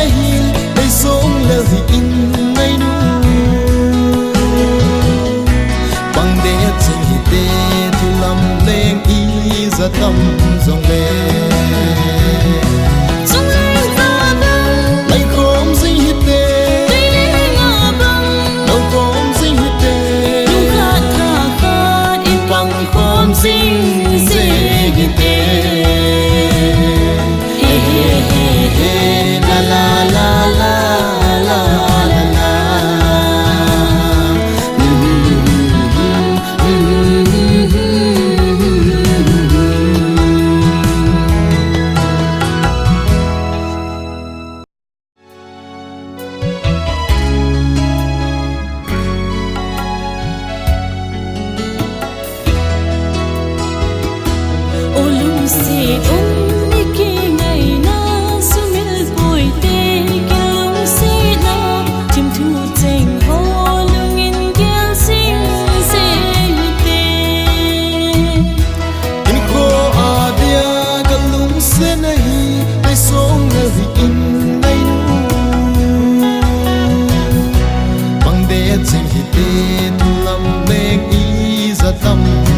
hi đây sống lơ hi in ngay nu bằng để chân hi tê thu lâm lên y ra tâm dòng lệ lấy khóm dinh hi tê đâu khóm dinh hi tê bằng khóm dinh dê hi tê la la la la la la la ô lung si tâm